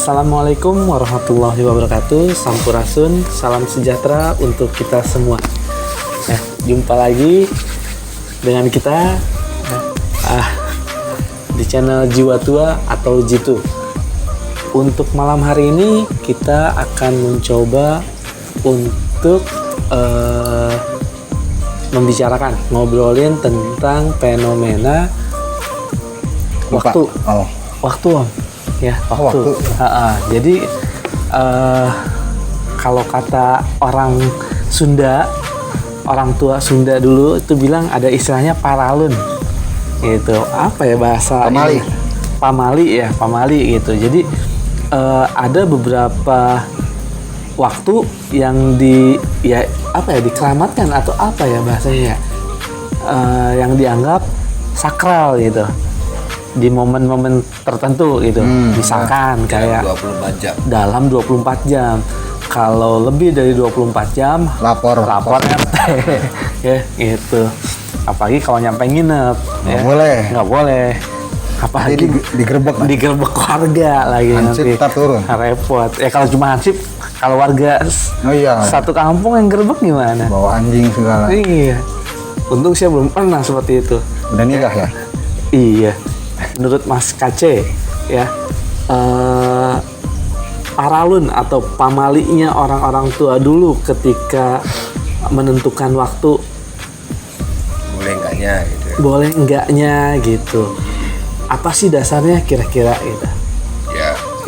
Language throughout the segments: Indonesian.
Assalamualaikum warahmatullahi wabarakatuh. Sampurasun, salam sejahtera untuk kita semua. Jumpa lagi dengan kita di channel Jiwa Tua atau Jitu. Untuk malam hari ini kita akan mencoba untuk ngobrolin tentang fenomena waktu. Waktu. Jadi kalau kata orang Sunda, orang tua Sunda dulu itu bilang ada istilahnya paralun. Gitu. Apa ya bahasa? Pamali gitu. Jadi ada beberapa waktu yang dikeramatkan atau apa ya bahasanya? Yang dianggap sakral gitu. Di momen-momen tertentu gitu. Misalkan kayak 24 jam. Dalam 24 jam. Kalau lebih dari 24 jam lapor RT. Ya, gitu. Apalagi kalau nyampe nginep, nggak boleh. Apalagi digerebek warga lagi. Hansip nanti turun. Repot. Ya kalau cuma hansip, kalau warga satu kampung yang gerebek gimana? Bawa anjing segala. Iya. Untung saya belum pernah seperti itu. Udah nikah ya? Iya. Menurut Mas Kace ya, paralun atau pamalinya orang-orang tua dulu ketika menentukan waktu, boleh enggaknya gitu. Apa sih dasarnya kira-kira gitu?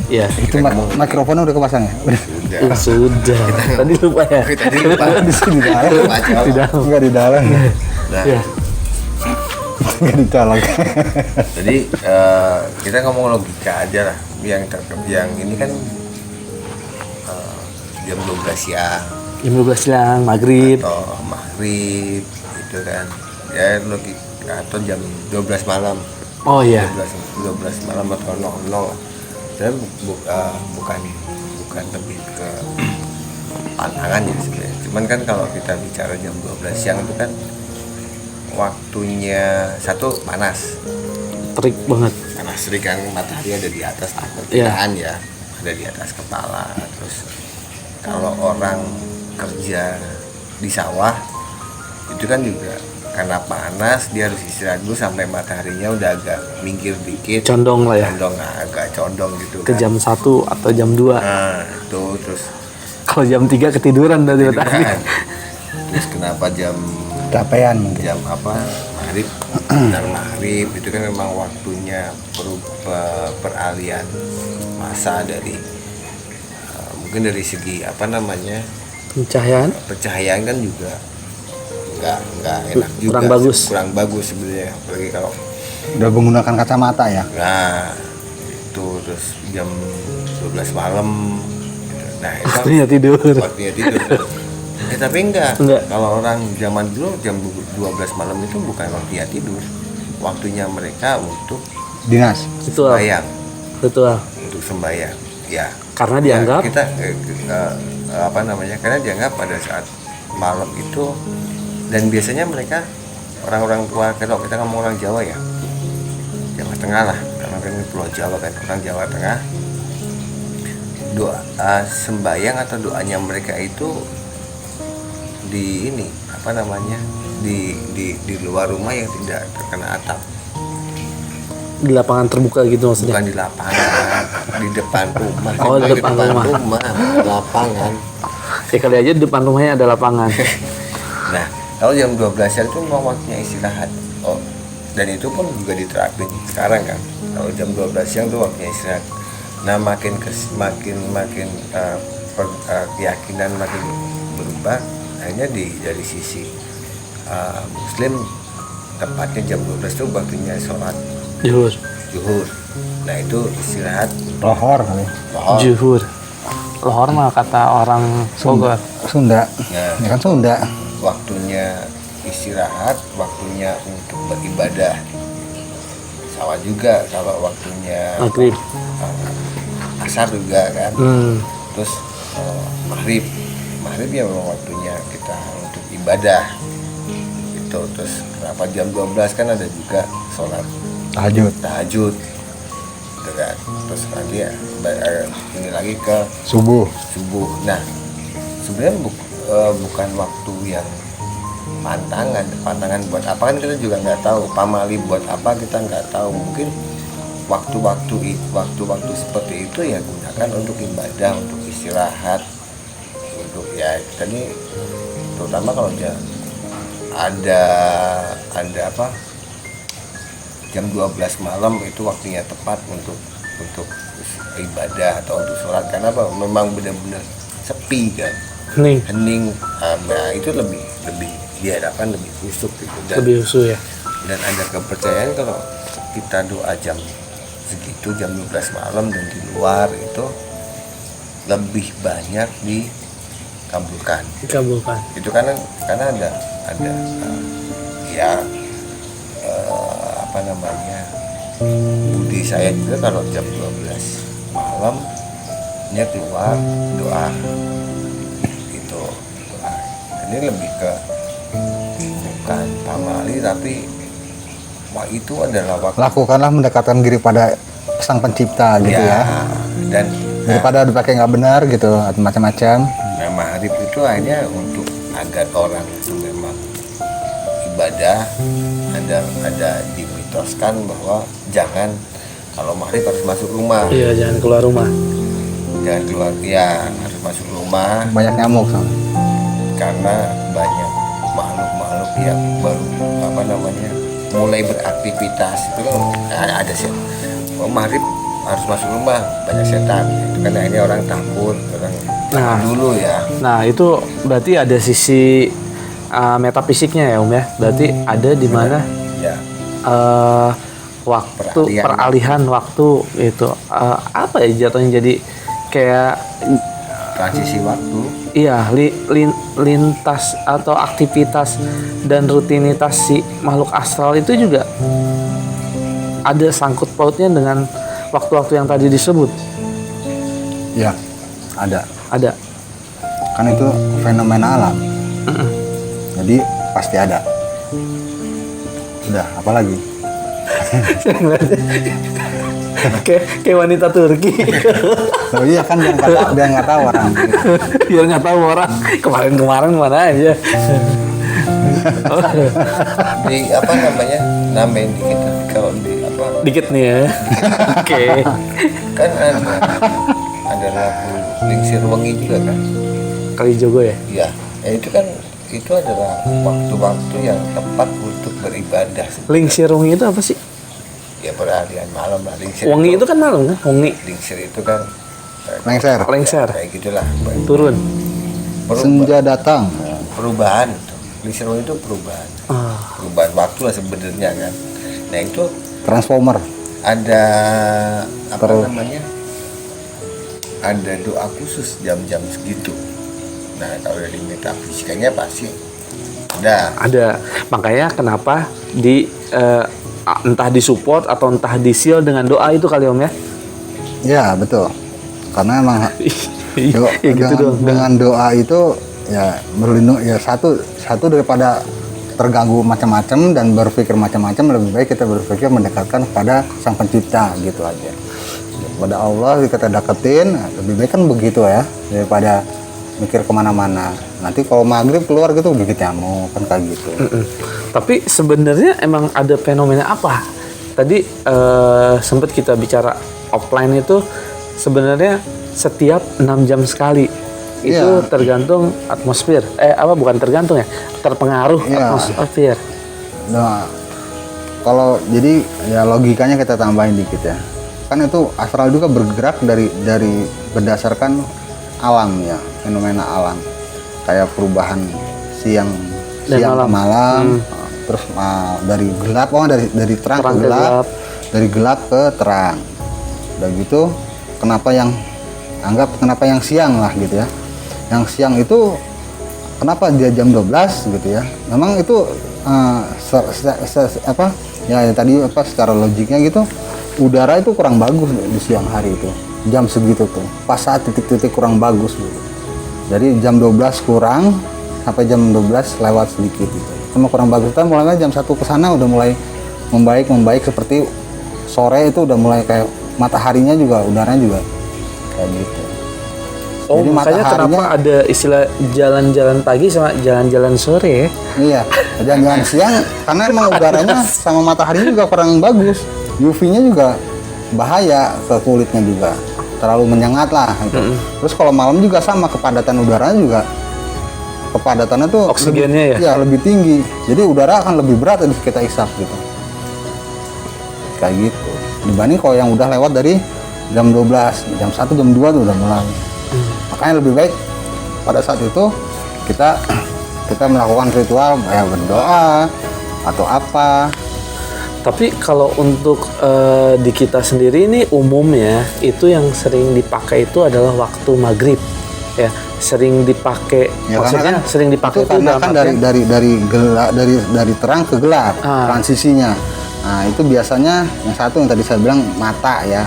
Ya. Itu mikrofonnya udah kepasang ya? Sudah. Tadi lupa ya? Di sini di dalam. Enggak di dalam. Ya. Nggak dicolok. Jadi kita ngomong logika aja lah. Yang ini kan jam 12 siang. Jam 12 siang, maghrib. Atau maghrib gitu kan. Ya logika, atau jam 12 malam. Oh iya. 12 malam atau 00. Saya bukan lebih ke pantangan ya sebenarnya. Cuman kan kalau kita bicara jam 12 siang itu kan waktunya satu panas, terik banget, panas terik kan, matahari ada di atas perkiraan ya, ada di atas kepala. Terus kalau orang kerja di sawah itu kan juga karena panas, dia harus istirahat dulu sampai mataharinya udah agak minggir dikit, condong agak condong gitu ke kan. jam 1 atau jam 2. Nah itu terus kalau jam 3 ketiduran dari matahari. Terus kenapa jam maghrib itu kan memang waktunya peralihan masa dari mungkin dari segi pencahayaan kan juga nggak enak juga, kurang bagus sebenarnya, apalagi kalau udah menggunakan kacamata ya. Nah itu terus jam 12 malam, nah itu waktunya tidur. Tapi enggak. Kalau orang zaman dulu jam 12 malam itu bukan waktunya tidur, waktunya mereka untuk dinas, sembahyang. Betul. Untuk sembahyang. Ya. Karena dianggap karena dianggap pada saat malam itu, dan biasanya mereka orang-orang tua, kalau kita ngomong orang Jawa ya, Jawa Tengah lah, karena kan Pulau Jawa kan, orang Jawa Tengah, doa sembahyang atau doanya mereka itu di luar rumah yang tidak terkena atap, di lapangan terbuka gitu maksudnya? Bukan di lapangan, di depan rumah. Oh, di depan rumah. Lapangan. Ya kali aja di depan rumahnya ada lapangan. Nah, kalau jam 12 siang itu memang waktunya istirahat. Oh, dan itu pun juga diterapin sekarang kan. Kalau jam 12 siang itu waktunya istirahat. Nah, makin keyakinan makin berubah. Akhirnya dari sisi Muslim tepatnya jam 12 itu waktunya sholat Zuhur. Nah itu istirahat Lohor kali. Zuhur. Lohor mah kata orang Bogor. Sunda. Nah, Ya kan Sunda. waktunya istirahat, waktunya untuk beribadah. Sama juga kalau waktunya Maghrib. Asar juga kan. Terus maghrib ya memang waktunya kita untuk ibadah gitu. Terus kenapa jam 12 kan ada juga sholat tahajud gitu kan. Terus nanti ya ini lagi ke Subuh. Nah sebenarnya bukan waktu yang pantangan buat apa kan kita juga nggak tahu, pamali buat apa kita nggak tahu. Mungkin waktu-waktu seperti itu ya gunakan untuk ibadah, untuk istirahat, untuk ya tadi terutama kalau ada apa jam 12 malam itu waktunya tepat untuk ibadah atau untuk sholat, karena apa memang benar-benar sepi kan, hening. Nah itu lebih diharapkan lebih khusyuk gitu, lebih khusyuk ya. Dan ada kepercayaan kalau kita doa jam segitu, jam 12 malam dan di luar itu lebih banyak dikabulkan. Itu karena ada apa namanya, budi saya juga kalau jam 12 malam nya keluar doa gitu. Ini lebih ke bukan pamali tapi itu adalah waktu. Lakukanlah mendekatkan diri pada Sang Pencipta gitu ya. Dan daripada dipakai nggak benar gitu atau macam-macam. Nah maghrib itu hanya untuk agar orang itu memang ibadah. Ada dimitoskan bahwa jangan kalau maghrib harus masuk rumah. Iya, jangan keluar rumah. Jangan keluar, ya harus masuk rumah. Banyak nyamuk sama. Karena banyak makhluk-makhluk yang baru apa namanya mulai beraktivitas itu kan ada sih. Maghrib harus masuk rumah, banyak setan. Itu kan ini orang takut, orang dulu ya. Nah itu berarti ada sisi metafisiknya ya ya. Berarti ada di mana waktu peralihan waktu itu apa ya jatuhnya, jadi kayak transisi waktu. Iya, lintas atau aktivitas dan rutinitas si makhluk astral itu juga ada sangkut pautnya dengan waktu-waktu yang tadi disebut. Ya, ada. Kan itu fenomena alam. Jadi pasti ada. Udah, apa lagi? kayak wanita Turki. Oh iya kan biar nggak tahu orang. Biar nggak tahu orang. Kemarin mana aja. Di apa namanya? Nambahin dikit kalau di apa? Dikit nih ya. Oke. Kan ada lagu Lingsir Wengi juga kan? Kalijogo ya? Iya. Itu adalah waktu-waktu yang tepat untuk beribadah. Lingsir Wengi itu apa sih? Ya peralihan malam lah. Wengi itu kan malam kan? Wengi. Lingsir itu kan lengser. Kayak gitulah. Turun. Senja datang. Perubahan. Lingsir Wengi itu perubahan. Perubahan waktu lah sebenarnya kan. Nah itu Transformer. Ada apa namanya? Ada doa khusus jam-jam segitu. Nah kalau dari metafisikanya pasti ada. Makanya kenapa entah disupport atau entah disil dengan doa itu kali Om ya? Ya betul. Karena emang ya gitu dengan doa itu ya berlindung ya satu daripada terganggu macam-macam dan berpikir macam-macam, lebih baik kita berpikir mendekatkan kepada Sang Pencipta gitu aja. Kepada Allah kita deketin, lebih baik kan begitu ya daripada mikir kemana-mana. Nanti kalau maghrib keluar gitu gigit nyamuk kan kayak gitu. Tapi sebenarnya emang ada fenomena apa? Tadi sempat kita bicara offline itu sebenarnya setiap 6 jam sekali itu tergantung atmosfer. Bukan tergantung ya, terpengaruh atmosfer. Nah, kalau jadi ya logikanya kita tambahin dikit ya. Kan itu astral juga bergerak dari berdasarkan alam ya, fenomena alam. Kayak perubahan siang ke malam, terus dari gelap dari terang ke gelap, dari gelap ke terang. Dan gitu kenapa yang siang lah gitu ya. Yang siang itu kenapa dia jam 12 gitu ya. Memang itu secara logiknya gitu udara itu kurang bagus di siang hari itu. Jam segitu tuh. Pas saat titik-titik kurang bagus gitu. Jadi jam 12 kurang sampai jam 12 lewat sedikit gitu. Cuma kurang bagus kan mulainya jam 1 ke sana udah mulai membaik seperti sore itu udah mulai kayak mataharinya juga udaranya juga kayak gitu. Oh, jadi makanya kenapa ada istilah jalan-jalan pagi sama jalan-jalan sore ya? Iya, jalan-jalan siang karena emang udaranya sama mataharinya juga kurang bagus. UV-nya juga bahaya ke kulitnya juga. Terlalu menyengat lah gitu. Terus kalau malam juga sama, kepadatan udaranya juga. Kepadatannya tuh oksigennya lebih tinggi. Jadi udara akan lebih berat dari kita isap gitu. Kayak gitu. Dibanding kalau yang udah lewat dari jam 12, jam 1, jam 2 tuh udah mulai. Makanya lebih baik pada saat itu kita melakukan ritual ya berdoa atau apa. Tapi kalau untuk di kita sendiri ini umumnya itu yang sering dipakai itu adalah waktu maghrib ya, sering dipakai ya, maksudnya sering dipakai itu karena kan dari terang ke gelap transisinya. Nah itu biasanya yang satu yang tadi saya bilang mata ya.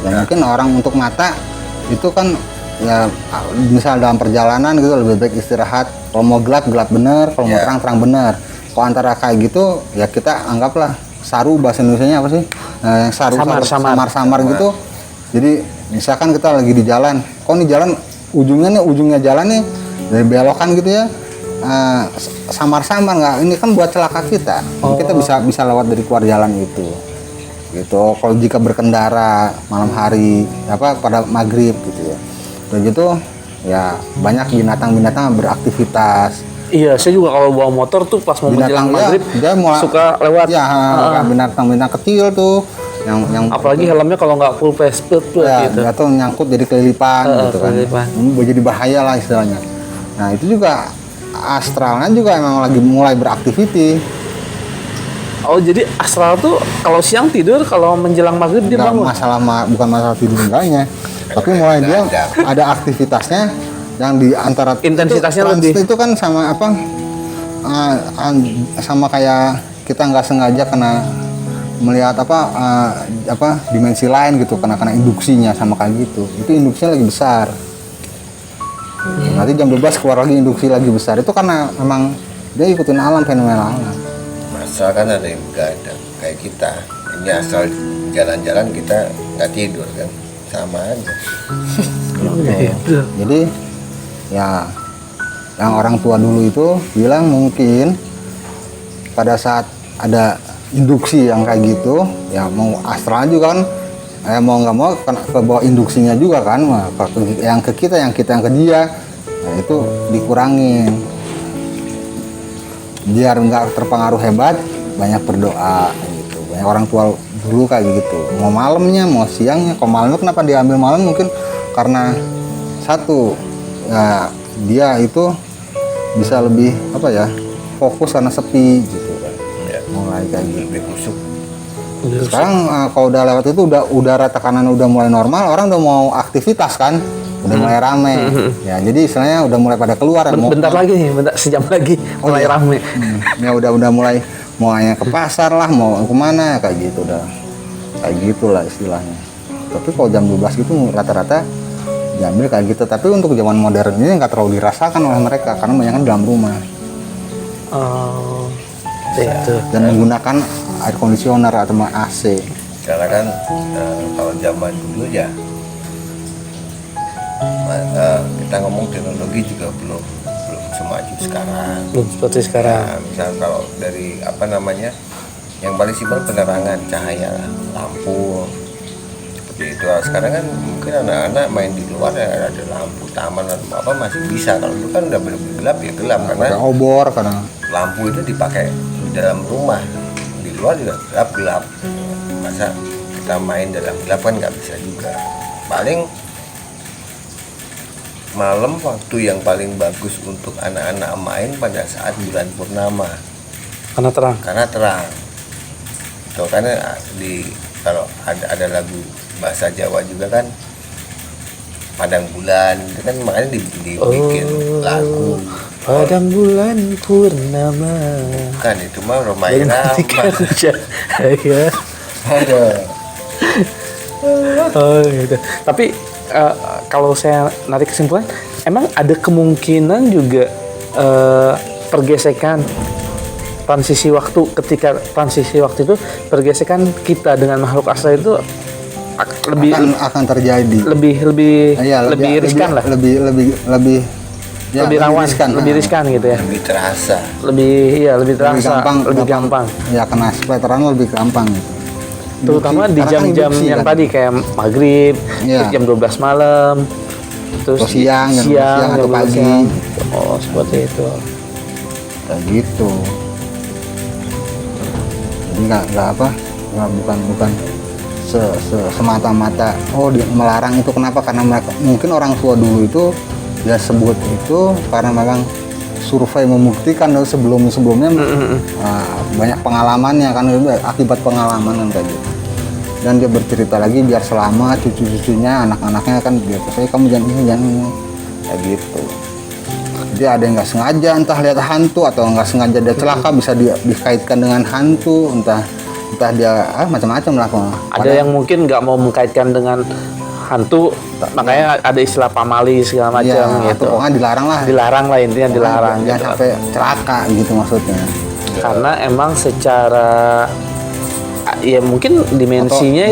Dan mungkin orang untuk mata itu kan ya misal dalam perjalanan gitu lebih baik istirahat. Kalau mau gelap bener, kalau mau terang bener. Kalau antara kayak gitu ya kita anggaplah saru, bahasa Indonesianya apa sih? Yang samar gitu. Jadi misalkan kita lagi di jalan, kok nih jalan ujungnya jalan nih dari belokan gitu ya. Samar-samar nggak, ini kan buat celaka kita. Kita bisa lewat dari keluar jalan itu. Gitu. Kalau jika berkendara malam hari pada maghrib gitu ya. Begitu ya banyak binatang-binatang beraktivitas. Iya, saya juga kalau bawa motor tuh pas mau menjelang maghrib suka lewat. Ya, binatang-binatang kecil tuh yang apalagi helmnya kalau nggak full face gitu. Atau nyangkut jadi kelilipan gitu kan. Jadi bahaya lah istilahnya. Nah, itu juga astralnya juga emang lagi mulai beraktiviti. Oh, jadi astral tuh kalau siang tidur, kalau menjelang maghrib dia bangun. Bukan masalah tidur enggaknya. Tapi mulai dia ada aktivitasnya yang di antara intensitasnya lebih itu kan sama sama kayak kita nggak sengaja kena melihat dimensi lain gitu, kena induksinya sama kayak gitu. Itu induksinya lagi besar. Nanti jam 12 keluar lagi induksi lagi besar. Itu karena memang dia ikutin alam, fenomena alam. Asal kan ada yang begadang kayak kita. Ini asal jalan-jalan kita nggak tidur kan, sama aja. Jadi ya yang orang tua dulu itu bilang mungkin pada saat ada induksi yang kayak gitu ya, mau astral juga kan mau nggak mau ke bawah induksinya juga kan, yang ke kita yang ke dia, nah itu dikurangin biar nggak terpengaruh hebat, banyak berdoa gitu. Banyak orang tua dulu kayak gitu, mau malamnya mau siangnya. Kalau malamnya kenapa diambil malam, mungkin karena satu ya, dia itu bisa lebih fokus karena sepi gitu kan. Mulai kayak gitu. Lebih kusuk. Sekarang kalau udah lewat itu udara tekanan udah mulai normal, orang udah mau aktivitas kan, udah mulai rame. Ya jadi istilahnya udah mulai pada keluar. Bentar lagi nih, sejam lagi mulai rame. Ya udah mulai mau hanya ke pasar lah, mau kemana kayak gitu, udah kayak gitulah istilahnya. Tapi kalau jam 12 gitu rata-rata diambil kayak gitu. Tapi untuk zaman modern ini nggak terlalu dirasakan oleh mereka karena banyak kan dalam rumah. Dan menggunakan air kondisioner atau AC. Karena kan kalau zaman dulu ya kita ngomong teknologi juga belum semaju sekarang. Belum seperti sekarang. Nah, misal kalau dari yang paling simpel penerangan cahaya lampu seperti itu. Sekarang kan mungkin anak-anak main di luar ya, ada lampu taman atau apa masih bisa. Kalau itu kan udah benar-benar gelap ya gelap karena obor karena lampu itu dipakai di dalam rumah, di luar juga gelap. Masa kita main dalam gelap kan nggak bisa juga. Paling malam waktu yang paling bagus untuk anak-anak main pada saat bulan purnama. Karena terang. Itu karena kalau ada lagu bahasa Jawa juga kan, Padang Bulan, itu kan makanya dibikin lagu. Padang bulan purnama. Bukan, itu mah Romai Rama. Ya. Oh gitu. Tapi kalau saya narik kesimpulan, emang ada kemungkinan juga pergesekan transisi waktu, ketika transisi waktu itu pergesekan kita dengan makhluk astral itu akan terjadi. Lebih riskan lah. Lebih rawan, lebih riskan gitu ya. Lebih terasa. Lebih gampang. Ya kena splatteran lebih gampang gitu. Terutama di jam-jam yang tadi kayak maghrib, jam 12 malam, terus siang atau pagi. Oh, seperti itu. Kayak gitu. Jadi bukan semata-mata dia melarang itu. Kenapa? Karena mereka mungkin orang tua dulu itu dia sebut itu karena memang survei membuktikan sebelumnya banyak pengalamannya kan, akibat pengalaman kan kayak gitu. Dan dia bercerita lagi biar selama cucu-cucunya, anak-anaknya kan biar saya kamu jangan ini kayak gitu. Jadi ada yang nggak sengaja entah lihat hantu atau nggak sengaja dia celaka bisa dikaitkan dengan hantu, entah dia macam-macam lah. Ada yang mungkin nggak mau mengkaitkan dengan hantu, makanya ada istilah pamali segala macam gitu. Pokoknya dilarang lah intinya, dilarang. Jangan gitu. Sampai celaka gitu maksudnya. Karena emang secara ya mungkin dimensinya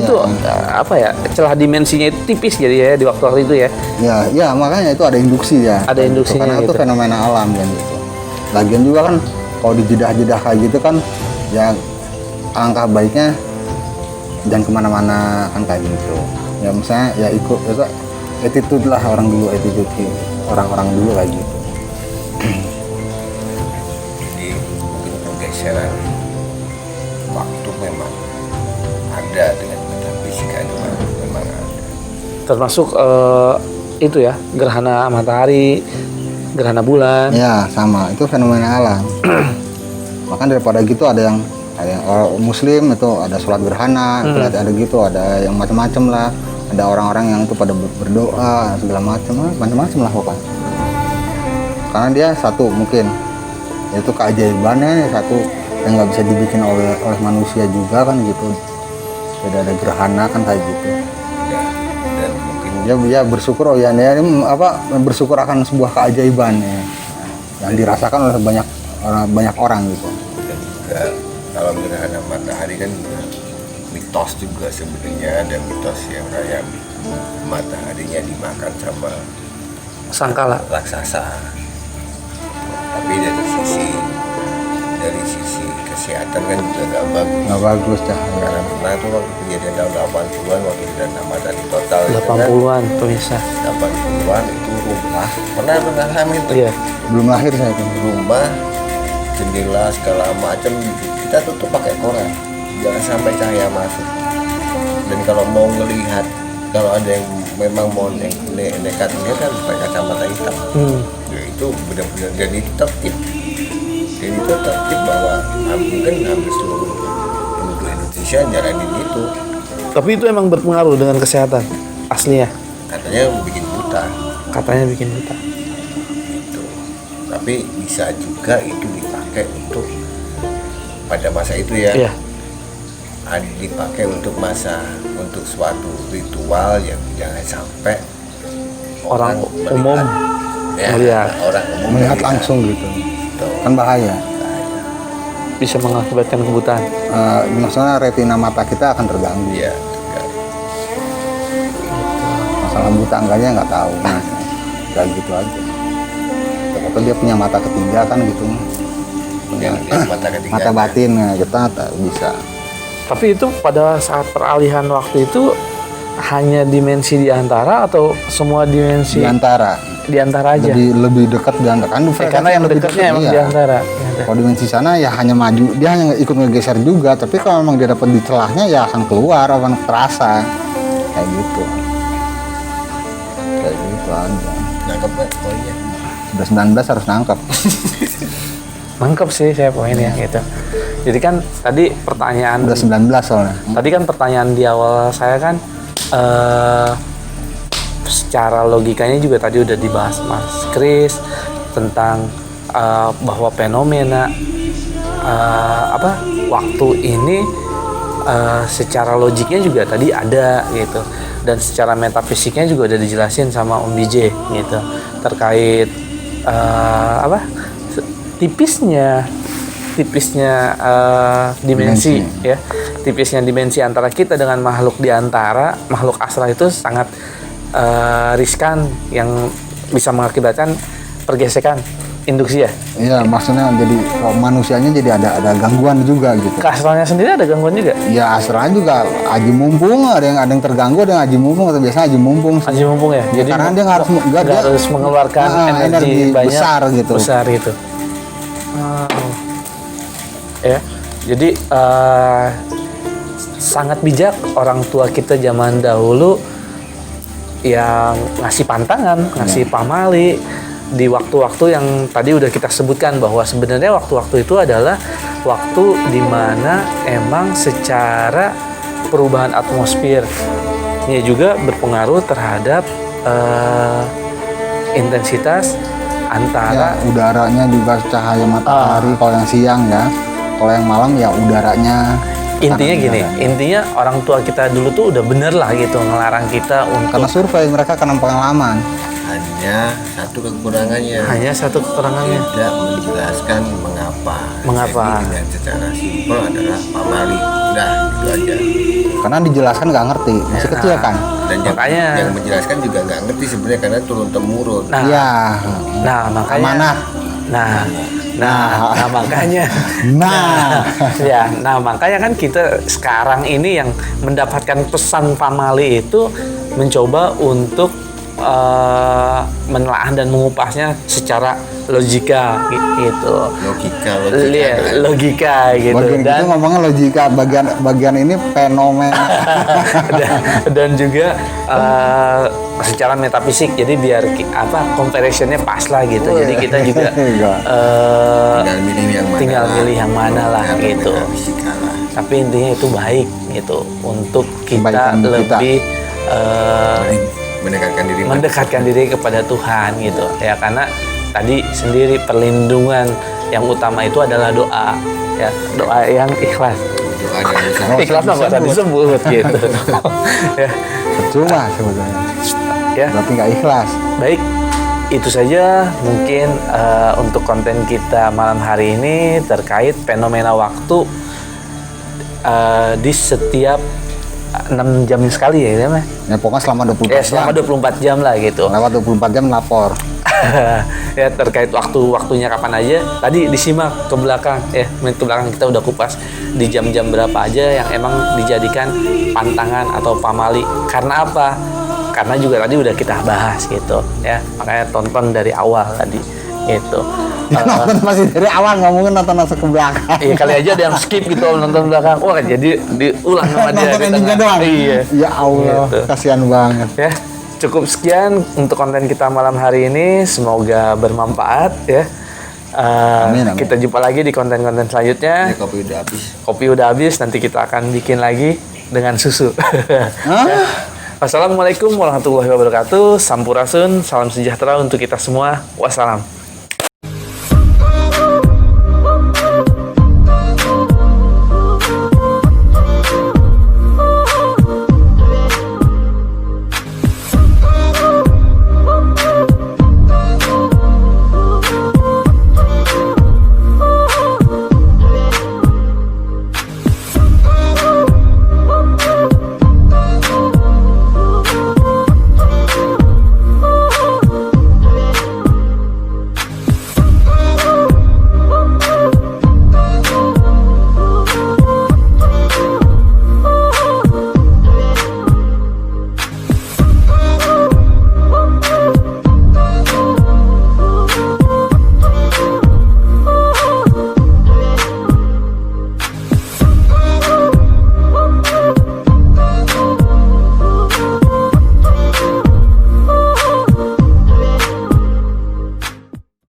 celah dimensinya itu tipis jadi ya di waktu itu ya. Ya makanya itu ada induksi ya. Ada induksinya karena gitu. Itu fenomena alam kan gitu. Lagian juga kan kalau di jedah-jedah kayak gitu kan ya alangkah baiknya jangan kemana-mana kan kayak gitu. Ya misalnya ya ikut itu attitude lah orang dulu, orang-orang dulu kayak gitu. Jadi mungkin pergeseran waktu memang ada dengan metafisika itu memang ada. Termasuk itu ya, gerhana matahari, gerhana bulan. Ya sama, itu fenomena alam. Bahkan daripada gitu ada yang orang muslim itu ada sholat gerhana, ada gitu, ada yang macam-macam lah. Ada orang-orang yang itu pada berdoa segala macam lah pokoknya. Karena dia satu mungkin itu keajaibannya, satu yang nggak bisa dibikin oleh manusia juga kan gitu. Jadi ada gerhana kan kayak gitu. Ya, dan mungkin dia bersyukur bersyukur akan sebuah keajaiban yang dirasakan oleh banyak orang gitu. Dan juga kalau gerhana matahari kan mitos juga sebenarnya, ada mitos yang kayak mataharinya dimakan sama sangkala raksasa. Tapi dari sisi kesehatan kan juga nggak bagus karena pernah tuh waktu kejadian tahun 80-an waktu gerhana matahari total 80-an pemirsa 80-an itu rumah pernah mengalami itu. Iya. Belum lahir saya itu. Rumah jendela segala macam kita tutup pakai koran, jangan sampai cahaya masuk. Dan kalau mau ngelihat, kalau ada yang memang mau nekat lihat kan pakai kacamata hitam. Ya itu benar-benar, dan itu tertib. Dan itu tertib bahwa mungkin hampir seluruh penduduk Indonesia jalanin itu. Tapi itu emang berpengaruh dengan kesehatan aslinya. Katanya bikin buta. Gitu. Tapi bisa juga itu dipakai untuk pada masa itu ya. Iya. Dipakai untuk suatu ritual yang jangan sampai orang umum melihat langsung gitu. Kan bahaya. Bisa mengakibatkan kebutaan. Maksudnya retina mata kita akan terganggu. Iya. Masalah buta enggaknya nggak tahu. Kayak gitu aja. Atau dia punya mata ketiga kan gitu. Mata batin kita bisa. Tapi itu pada saat peralihan waktu itu hanya dimensi di antara atau semua dimensi? Di antara aja. Lebih dekat di antara. Karena yang dekatnya emang di antara. Kalau dimensi sana ya hanya maju, dia hanya ikut ngegeser juga. Tapi kalau memang dia dapat di celahnya ya akan keluar, akan terasa kayak gitu. Kayak gitu aja. Nangkep nggak poinnya? Udah 19 harus nangkep. Nangkep sih saya poinnya gitu. Jadi kan tadi pertanyaan udah 19 soalnya. Tadi kan pertanyaan di awal saya kan secara logikanya juga tadi udah dibahas Mas Kris tentang bahwa fenomena waktu ini secara logiknya juga tadi ada gitu, dan secara metafisiknya juga udah dijelasin sama Om BJ gitu terkait tipisnya dimensi ya tipisnya dimensi antara kita dengan makhluk di antara makhluk astral itu sangat riskan yang bisa mengakibatkan pergesekan induksi ya. Iya, maksudnya jadi manusianya jadi ada gangguan juga gitu. Ke astralnya sendiri ada gangguan juga? Ya astralnya juga aji mumpung, ada yang terganggu, ada yang aji mumpung, atau biasanya aji mumpung. Aji mumpung ya. Jadi karena dia harus harus mengeluarkan energi banyak, besar gitu. Besar gitu. Ya. Jadi sangat bijak orang tua kita zaman dahulu yang ngasih pantangan, ngasih pamali di waktu-waktu yang tadi udah kita sebutkan, bahwa sebenarnya waktu-waktu itu adalah waktu di mana emang secara perubahan atmosfernya juga berpengaruh terhadap intensitas antara udaranya juga, cahaya matahari kalau yang siang ya, kalau yang malam ya udaranya. Intinya gini, intinya orang tua kita dulu tuh udah bener lah gitu ngelarang kita untuk, karena survei mereka karena pengalaman. Hanya satu kekurangannya. Tidak menjelaskan mengapa. Jadi dengan secara simpel adalah pamali. Udah itu aja. Karena dijelaskan nggak ngerti, masih kecil kan. Dan yang menjelaskan juga nggak ngerti sebenarnya karena turun temurun. Makanya. Makanya kan kita sekarang ini yang mendapatkan pesan pamali itu mencoba untuk menelaah dan mengupasnya secara logika gitu. Logika gitu. Bagian dan itu ngomongnya logika, bagian ini fenomena. dan juga secara metafisik, jadi biar comparisonnya pas lah gitu. Jadi kita juga tinggal milih yang mana lah gitu. Tapi intinya itu baik gitu untuk kita lebih mendekatkan diri kepada Tuhan gitu ya, karena tadi sendiri perlindungan yang utama itu adalah doa ya, doa yang ikhlas. Ikhlas nggak usah disebut gitu. Ya. Percuma sebetulnya. Ya. Berarti nggak ikhlas. Baik, itu saja mungkin untuk konten kita malam hari ini terkait fenomena waktu di setiap 6 jam sekali ya, ya pokoknya selama 24 jam. Selama 24 jam lah gitu. Lewat 24 jam lapor. Ya terkait waktunya kapan aja. Tadi disimak ke belakang ya, menit ke belakang kita udah kupas di jam-jam berapa aja yang emang dijadikan pantangan atau pamali. Karena apa? Karena juga tadi udah kita bahas gitu ya. Makanya tonton dari awal tadi gitu. Nonton masih dari awal, nggak mungkin nonton ke belakang. Iya, kali aja ada yang skip gitu nonton belakang. Wah, jadi diulang sama dia. Nonton endingnya doang. Iya. Ya Allah, gitu. Kasihan banget. Ya, cukup sekian untuk konten kita malam hari ini. Semoga bermanfaat ya. Amin. Kita jumpa lagi di konten-konten selanjutnya. Ya, kopi udah habis. Kopi udah habis, nanti kita akan bikin lagi dengan susu. Ya. Wassalamualaikum warahmatullahi wabarakatuh. Sampurasun, salam sejahtera untuk kita semua. Wassalam.